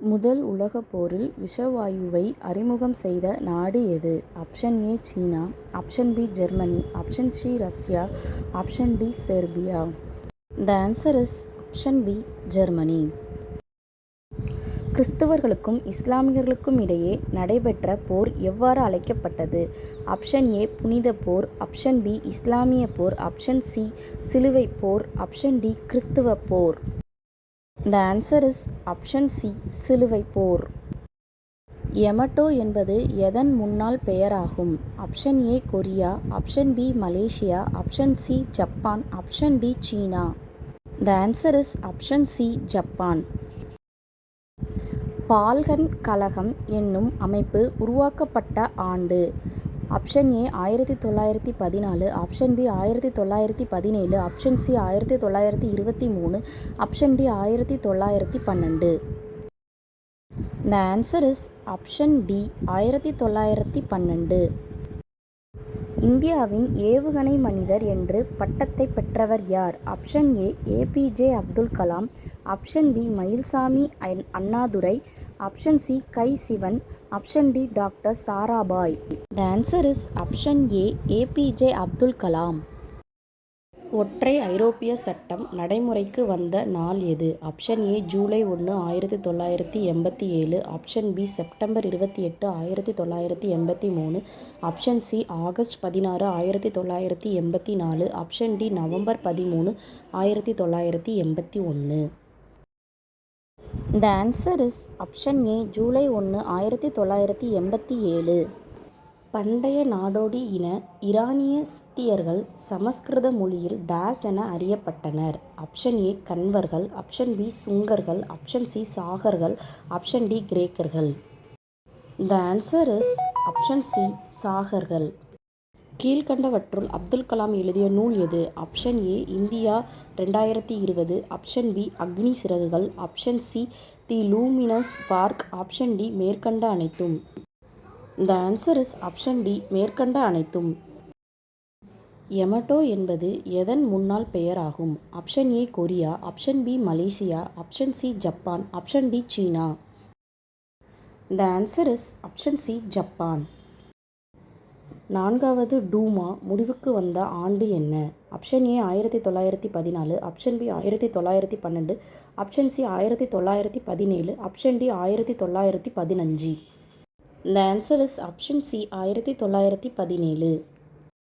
முதல் உலகப் போரில் விஷவாயுவை அறிமுகம் செய்த நாடு எது? ஆப்ஷன் ஏ சீனா, option B Germany, option C Russia, option D Serbia. The answer is option B Germany. கிறிஸ்தவர்களுக்கும் இஸ்லாமியர்களுக்கும் இடையே நடைபெற்ற போர் எவ்வாறு அழைக்கப்பட்டது? ஆப்ஷன் ஏ புனித போர், ஆப்ஷன் பி இஸ்லாமிய போர், ஆப்ஷன் சி சிலுவைப் போர், ஆப்ஷன் டி கிறிஸ்துவ போர். The answer is option C சிலுவைப் போர். யமட்டோ என்பது எதன் முன்னாள் பெயராகும்? Option A Korea, option B Malaysia, option C Japan, option D சீனா. The answer is option C Japan. Balkan கழகம் என்னும் அமைப்பு உருவாக்கப்பட்ட ஆண்டு? Option A 1914, option B 1917, option C 1923, option D 1912. The answer is option D 1912. இந்தியாவின் ஏவுகணை மனிதர் என்று பட்டத்தை பெற்றவர் யார்? Option A APJ Abdul Kalam, option B Mylswamy Annadurai, option C K Sivan, option D doctor Sarabhai. The answer is option A APJ Abdul Kalam. ஒற்றை ஐரோப்பிய சட்டம் நடைமுறைக்கு வந்த நாள் எது? Option A July 1, 1987, option B September 28, 1983, option C August 16, 1984, option D November 13, 1981. The answer is option A July 1, 1987. பண்டைய நாடோடி இன ஈரானிய சித்தியர்கள் சமஸ்கிருத மொழியில் டேஸ் என அறியப்பட்டனர்? ஆப்ஷன் ஏ கன்வர்கள், ஆப்ஷன் பி சுங்கர்கள், ஆப்ஷன் சி சாகர்கள், ஆப்ஷன் டி கிரேக்கர்கள். The answer is option C சாகர்கள். கீழ்கண்டவற்றுள் அப்துல் கலாம் எழுதிய நூல் எது? Option A India 2020, option B Agni சிறகுகள், option C the luminous spark, option D மேற்கண்ட அனைத்தும். The answer is option D மேற்கண்ட அனைத்தும். யமட்டோ என்பது எதன் முன்னாள் பெயராகும்? Option A Korea, option B Malaysia, option C Japan, option D சீனா. The answer is option C Japan. நான்காவது டூமா முடிவுக்கு வந்த ஆண்டு என்ன? Option A 1914, option B 1912, option C 1917, option D 1915. The answer is option C 1917.